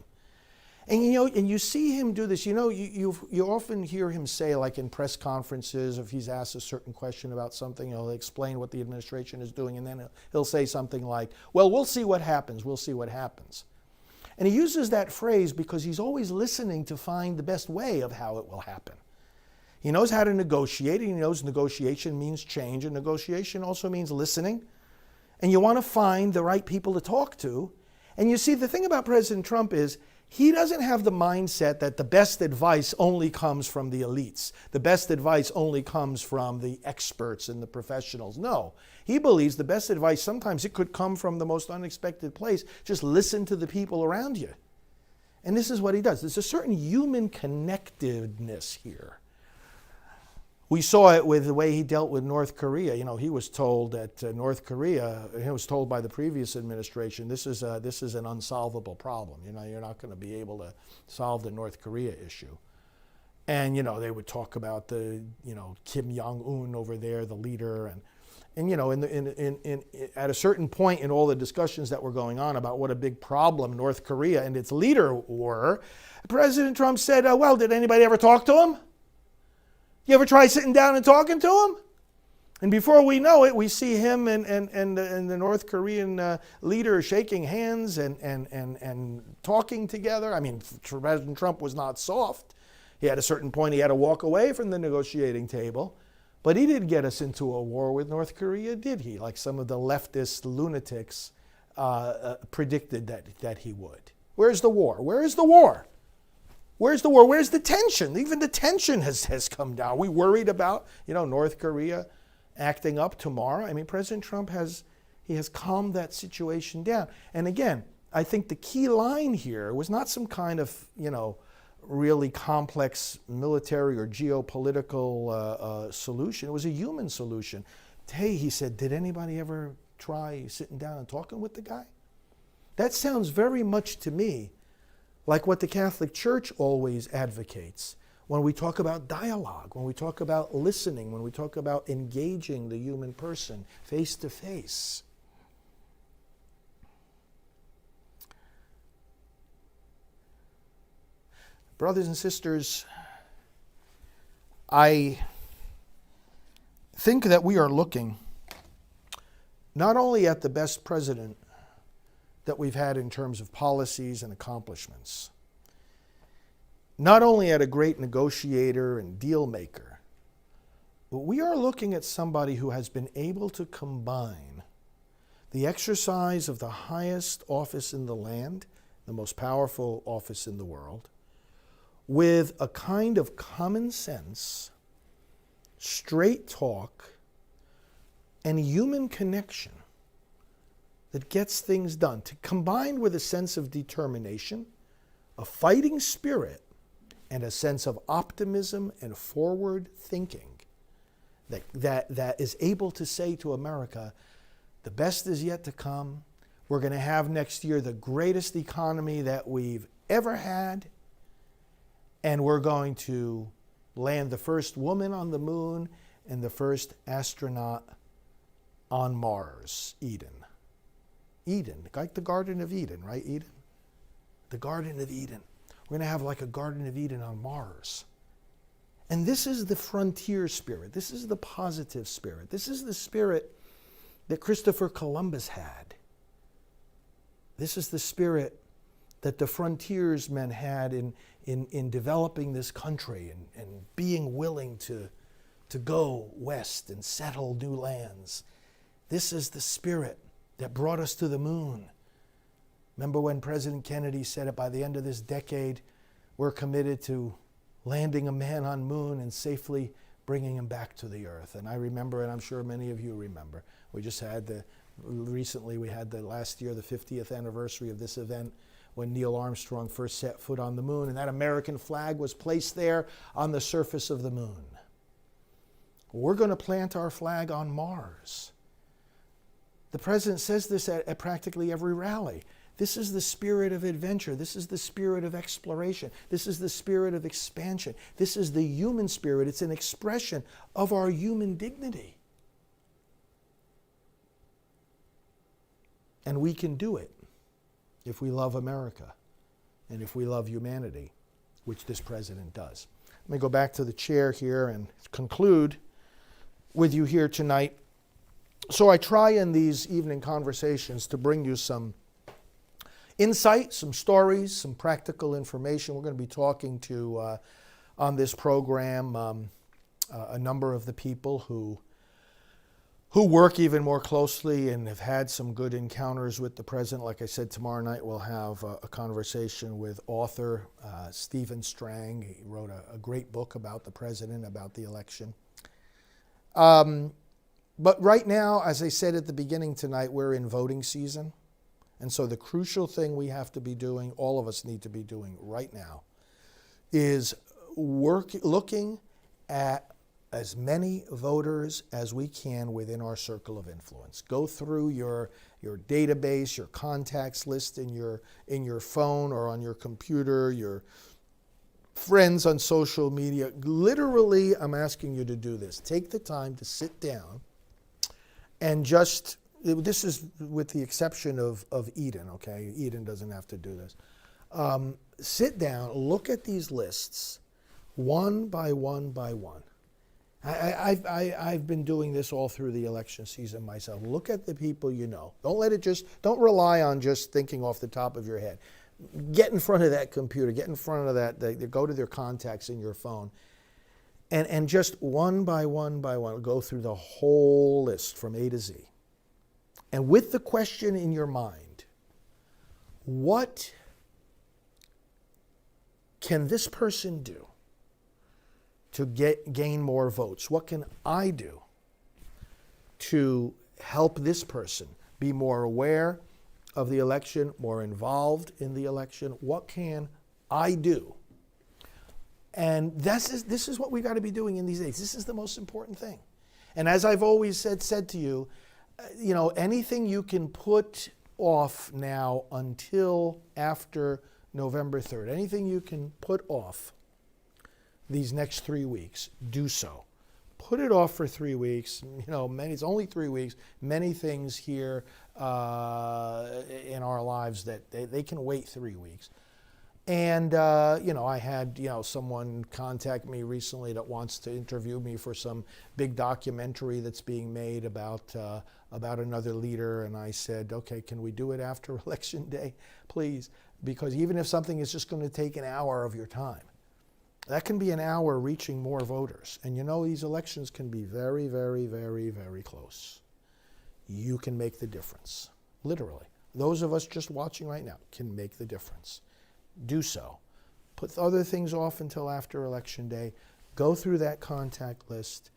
And you know, and you see him do this. You know, you often hear him say, like in press conferences, if he's asked a certain question about something, he'll explain what the administration is doing, and then he'll say something like, well, we'll see what happens, we'll see what happens. And he uses that phrase because he's always listening to find the best way of how it will happen. He knows how to negotiate, and he knows negotiation means change, and negotiation also means listening. And you want to find the right people to talk to. And you see, the thing about President Trump is he doesn't have the mindset that the best advice only comes from the elites. The best advice only comes from the experts and the professionals. No, he believes the best advice, sometimes it could come from the most unexpected place. Just listen to the people around you. And this is what he does. There's a certain human connectedness here. We saw it with the way he dealt with North Korea. You know, he was told that North Korea, he was told by the previous administration, this is an unsolvable problem. You know, you're not going to be able to solve the North Korea issue. And, they would talk about the, Kim Jong-un over there, the leader. And at a certain point in all the discussions that were going on about what a big problem North Korea and its leader were, President Trump said, well, did anybody ever talk to him? You ever try sitting down and talking to him? And before we know it, we see him and the North Korean leader shaking hands and talking together. I mean, President Trump was not soft. He had a certain point he had to walk away from the negotiating table. But he didn't get us into a war with North Korea, did he? Like some of the leftist lunatics predicted that he would. Where's the war? Where is the war? Where's the war? Where's the tension? Even the tension has come down. We worried about, North Korea acting up tomorrow. I mean, President Trump has calmed that situation down. And again, I think the key line here was not some kind of, really complex military or geopolitical solution. It was a human solution. Hey, he said, did anybody ever try sitting down and talking with the guy? That sounds very much to me like what the Catholic Church always advocates when we talk about dialogue, when we talk about listening, when we talk about engaging the human person face to face. Brothers and sisters, I think that we are looking not only at the best president that we've had in terms of policies and accomplishments, not only at a great negotiator and deal maker, but we are looking at somebody who has been able to combine the exercise of the highest office in the land, the most powerful office in the world, with a kind of common sense, straight talk, and human connection that gets things done, combined with a sense of determination, a fighting spirit, and a sense of optimism and forward thinking that is able to say to America, the best is yet to come. We're going to have next year the greatest economy that we've ever had. And we're going to land the first woman on the moon and the first astronaut on Mars, Eden. Eden, like the Garden of Eden, right, Eden? The Garden of Eden. We're going to have like a Garden of Eden on Mars. And this is the frontier spirit. This is the positive spirit. This is the spirit that Christopher Columbus had. This is the spirit that the frontiersmen had in developing this country and being willing to go west and settle new lands. This is the spirit that brought us to the moon. Remember when President Kennedy said that by the end of this decade, we're committed to landing a man on moon and safely bringing him back to the earth. And I remember, and I'm sure many of you remember, recently we had last year, the 50th anniversary of this event, when Neil Armstrong first set foot on the moon, and that American flag was placed there on the surface of the moon. We're going to plant our flag on Mars. The president says this at practically every rally. This is the spirit of adventure. This is the spirit of exploration. This is the spirit of expansion. This is the human spirit. It's an expression of our human dignity. And we can do it if we love America and if we love humanity, which this president does. Let me go back to the chair here and conclude with you here tonight. So I try in these evening conversations to bring you some insight, some stories, some practical information. We're going to be talking to, on this program, a number of the people who work even more closely and have had some good encounters with the president. Like I said, tomorrow night we'll have a conversation with author Stephen Strang. He wrote a great book about the president, about the election. But right now, as I said at the beginning tonight, we're in voting season. And so the crucial thing we have to be doing, all of us need to be doing right now, is looking at as many voters as we can within our circle of influence. Go through your database, your contacts list in your phone or on your computer, your friends on social media, literally, I'm asking you to do this. Take the time to sit down and just, this is with the exception of Eden, okay? Eden doesn't have to do this. Sit down, look at these lists, one by one by one. I've been doing this all through the election season myself. Look at the people you know. Don't rely on just thinking off the top of your head. Get in front of that computer, get in front of that, go to their contacts in your phone, and just one by one go through the whole list from A to Z. And with the question in your mind, what can this person do to gain more votes? What can I do to help this person be more aware of the election, more involved in the election? What can I do? And this is what we've got to be doing in these days. This is the most important thing. And as I've always said to you, anything you can put off now until after November 3rd, anything you can put off these next 3 weeks, do so. Put it off for 3 weeks. It's only 3 weeks. Many things here in our lives that they can wait 3 weeks. And, I had, someone contact me recently that wants to interview me for some big documentary that's being made about another leader. And I said, okay, can we do it after Election Day, please? Because even if something is just going to take an hour of your time, that can be an hour reaching more voters. And these elections can be very, very, very, very close. You can make the difference, literally. Those of us just watching right now can make the difference. Do so. Put other things off until after Election Day. Go through that contact list.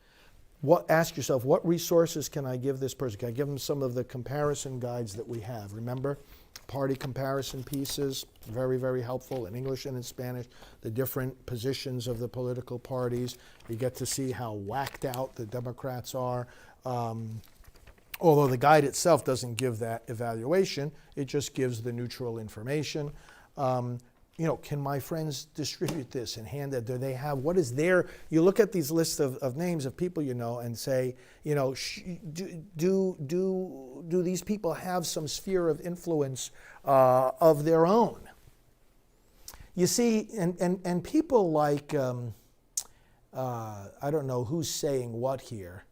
Ask yourself, what resources can I give this person? Can I give them some of the comparison guides that we have? Remember, party comparison pieces, very, very helpful in English and in Spanish, the different positions of the political parties. You get to see how whacked out the Democrats are. Although the guide itself doesn't give that evaluation, it just gives the neutral information. Can my friends distribute this and hand it? Do they have, what is their, you look at these lists of names of people and say, do these people have some sphere of influence of their own? You see, and people like, I don't know who's saying what here.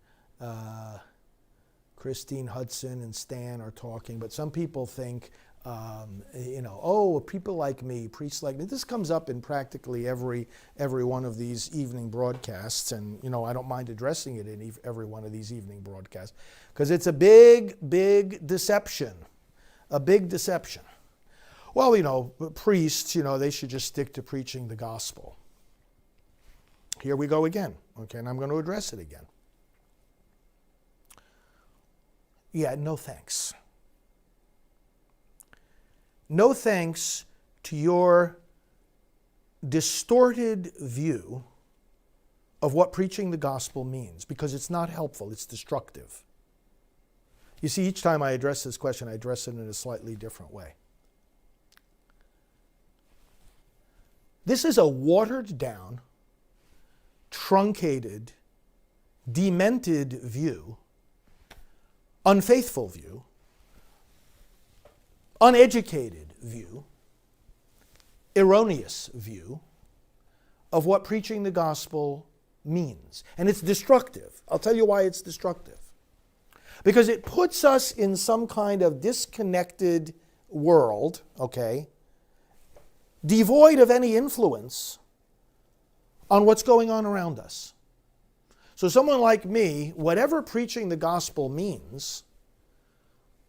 Christine Hudson and Stan are talking, but some people think, people like me, priests like me. This comes up in practically every one of these evening broadcasts, and I don't mind addressing it in every one of these evening broadcasts, because it's a big, big deception, a big deception. Well, priests, they should just stick to preaching the gospel. Here we go again, okay, and I'm going to address it again. Yeah, no thanks. No thanks to your distorted view of what preaching the gospel means, because it's not helpful, it's destructive. You see, each time I address this question, I address it in a slightly different way. This is a watered down, truncated, demented view, unfaithful view, uneducated view, erroneous view of what preaching the gospel means. And it's destructive. I'll tell you why it's destructive. Because it puts us in some kind of disconnected world, okay, devoid of any influence on what's going on around us. So someone like me, whatever preaching the gospel means,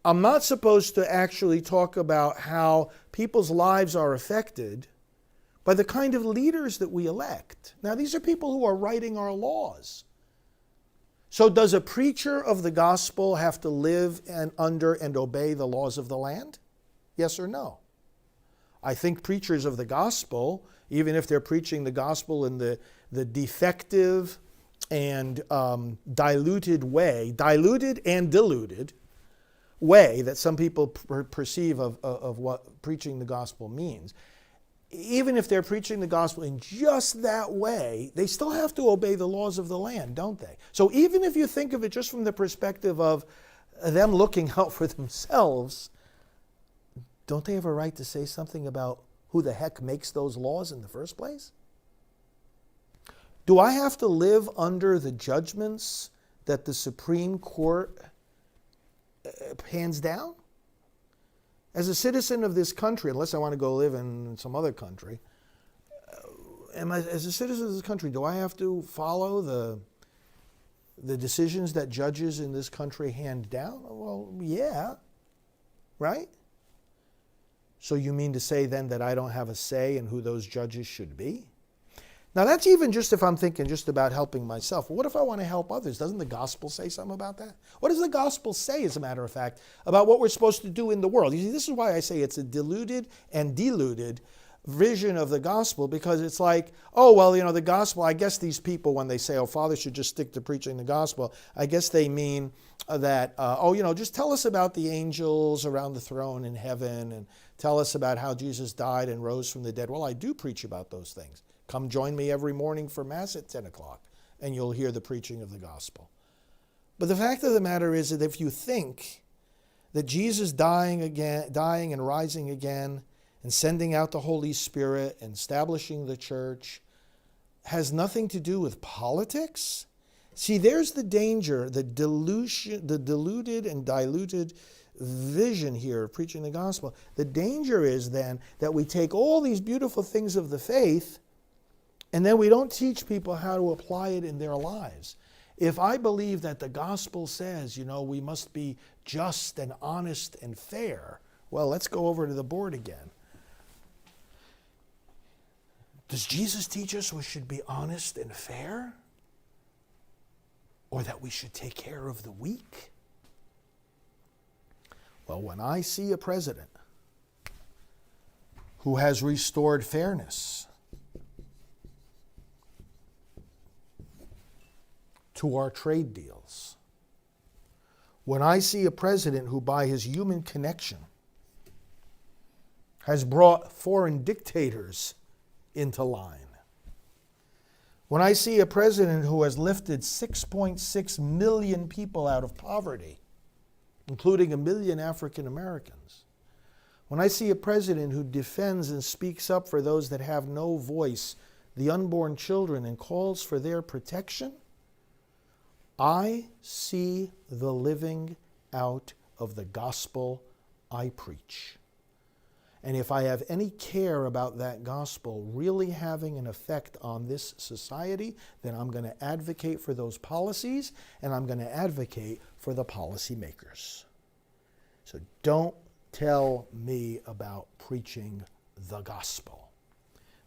I'm not supposed to actually talk about how people's lives are affected by the kind of leaders that we elect. Now, these are people who are writing our laws. So does a preacher of the gospel have to live under and obey the laws of the land? Yes or no? I think preachers of the gospel, even if they're preaching the gospel in the defective and diluted and diluted way that some people perceive of what preaching the gospel means, even if they're preaching the gospel in just that way, they still have to obey the laws of the land, don't they? So even if you think of it just from the perspective of them looking out for themselves, don't they have a right to say something about who the heck makes those laws in the first place? Do I have to live under the judgments that the Supreme Court hands down? As a citizen of this country, unless I want to go live in some other country, as a citizen of this country, do I have to follow the decisions that judges in this country hand down? Well, yeah, right? So you mean to say then that I don't have a say in who those judges should be? Now that's even just if I'm thinking just about helping myself. What if I want to help others? Doesn't the gospel say something about that? What does the gospel say, as a matter of fact, about what we're supposed to do in the world? You see, this is why I say it's a diluted and deluded vision of the gospel, because it's like, oh, well, the gospel, I guess these people, when they say, oh, fathers should just stick to preaching the gospel, I guess they mean that, just tell us about the angels around the throne in heaven, and tell us about how Jesus died and rose from the dead. Well, I do preach about those things. Come join me every morning for Mass at 10 o'clock, and you'll hear the preaching of the gospel. But the fact of the matter is that if you think that Jesus dying and rising again, and sending out the Holy Spirit and establishing the church has nothing to do with politics, see, there's the danger, the deluded and diluted vision here of preaching the gospel. The danger is then that we take all these beautiful things of the faith and then we don't teach people how to apply it in their lives. If I believe that the gospel says, we must be just and honest and fair, well, let's go over to the board again. Does Jesus teach us we should be honest and fair? Or that we should take care of the weak? Well, when I see a president who has restored fairness to our trade deals, when I see a president who, by his human connection, has brought foreign dictators into line, when I see a president who has lifted 6.6 million people out of poverty, including 1 million African Americans, when I see a president who defends and speaks up for those that have no voice, the unborn children, and calls for their protection, I see the living out of the gospel I preach. And if I have any care about that gospel really having an effect on this society, then I'm going to advocate for those policies, and I'm going to advocate for the policymakers. So don't tell me about preaching the gospel.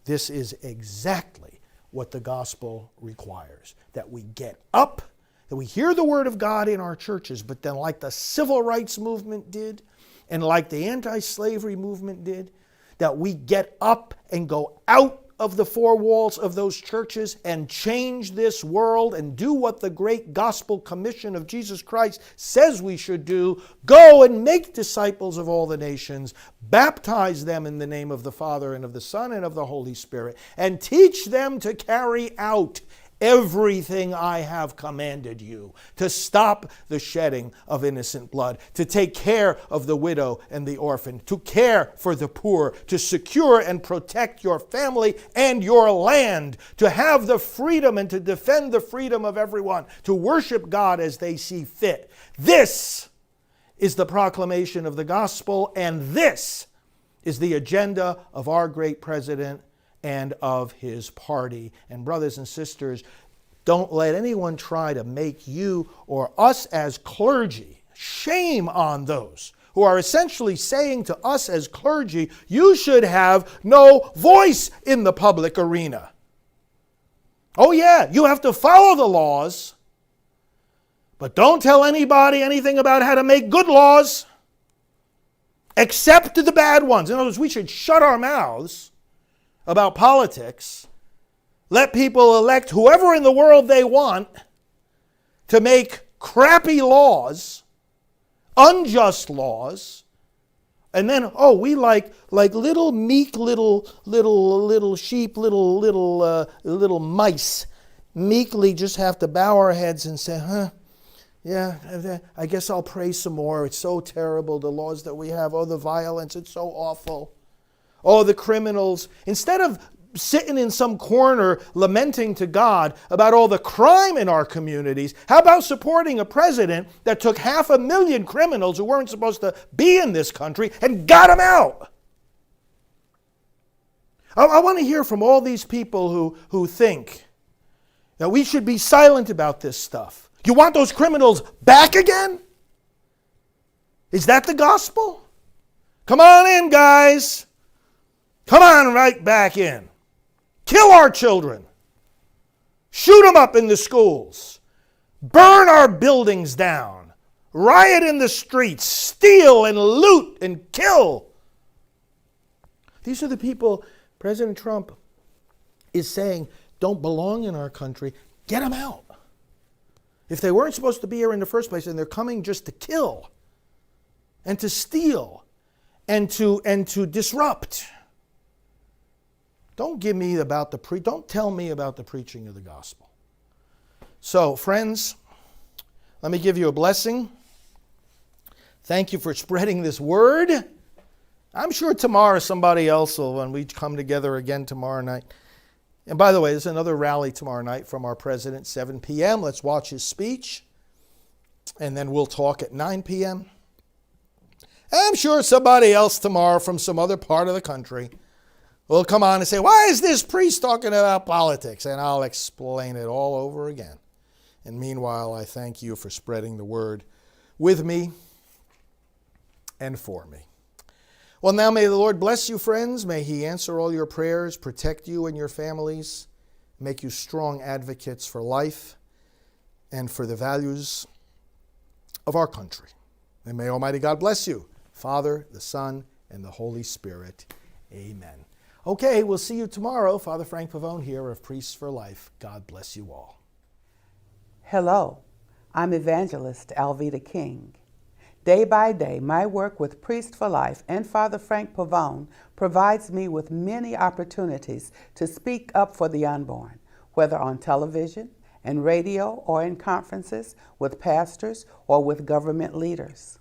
This is exactly what the gospel requires, that we get up, that we hear the word of God in our churches, but then like the civil rights movement did, and like the anti-slavery movement did, that we get up and go out of the four walls of those churches and change this world and do what the great gospel commission of Jesus Christ says we should do. Go and make disciples of all the nations, baptize them in the name of the Father and of the Son and of the Holy Spirit, and teach them to carry out everything I have commanded you, to stop the shedding of innocent blood, to take care of the widow and the orphan, to care for the poor, to secure and protect your family and your land, to have the freedom and to defend the freedom of everyone, to worship God as they see fit. This is the proclamation of the gospel, and this is the agenda of our great president and of his party. And brothers and sisters, don't let anyone try to make you or us as clergy, shame on those who are essentially saying to us as clergy, you should have no voice in the public arena. Oh yeah, you have to follow the laws, but don't tell anybody anything about how to make good laws, except the bad ones. In other words, we should shut our mouths about politics, let people elect whoever in the world they want to make crappy laws, unjust laws, And then, oh, we like little meek little sheep, little mice, meekly just have to bow our heads and say, yeah, I guess I'll pray some more. It's so terrible, the laws that we have. Oh, the violence, it's so awful. Oh, the criminals. Instead of sitting in some corner lamenting to God about all the crime in our communities, how about supporting a president that took 500,000 criminals who weren't supposed to be in this country and got them out? I want to hear from all these people who think that we should be silent about this stuff. You want those criminals back again? Is that the gospel? Come on in, guys. Come on right back in. Kill our children. Shoot them up in the schools. Burn our buildings down. Riot in the streets. Steal and loot and kill. These are the people President Trump is saying don't belong in our country. Get them out. If they weren't supposed to be here in the first place and they're coming just to kill and to steal and to disrupt. Don't tell me about the preaching of the gospel. So, friends, let me give you a blessing. Thank you for spreading this word. I'm sure tomorrow somebody else will, when we come together again tomorrow night. And by the way, there's another rally tomorrow night from our president, 7 p.m. Let's watch his speech. And then we'll talk at 9 p.m. I'm sure somebody else tomorrow from some other part of the country will come on and say, why is this priest talking about politics? And I'll explain it all over again. And meanwhile, I thank you for spreading the word with me and for me. Well, now may the Lord bless you, friends. May He answer all your prayers, protect you and your families, make you strong advocates for life and for the values of our country. And may Almighty God bless you, Father, the Son, and the Holy Spirit. Amen. Okay, we'll see you tomorrow. Father Frank Pavone here of Priests for Life. God bless you all. Hello, I'm Evangelist Alveda King. Day by day, my work with Priests for Life and Father Frank Pavone provides me with many opportunities to speak up for the unborn, whether on television and radio or in conferences with pastors or with government leaders.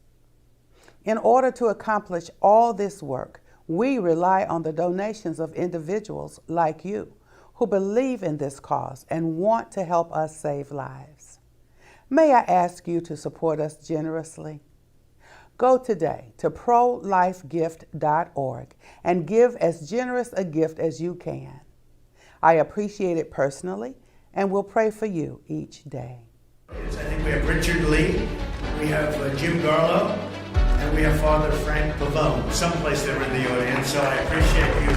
In order to accomplish all this work, we rely on the donations of individuals like you who believe in this cause and want to help us save lives. May I ask you to support us generously? Go today to prolifegift.org and give as generous a gift as you can. I appreciate it personally and will pray for you each day. I think we have Richard Lee, we have Jim Garlow, and we have Father Frank Pavone, someplace there in the audience, so I appreciate you.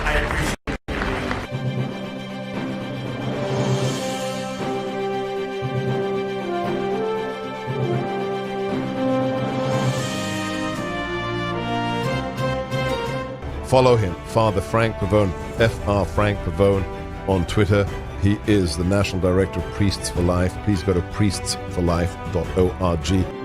I appreciate you. Follow him, Father Frank Pavone, Fr Frank Pavone, on Twitter. He is the National Director of Priests for Life. Please go to priestsforlife.org.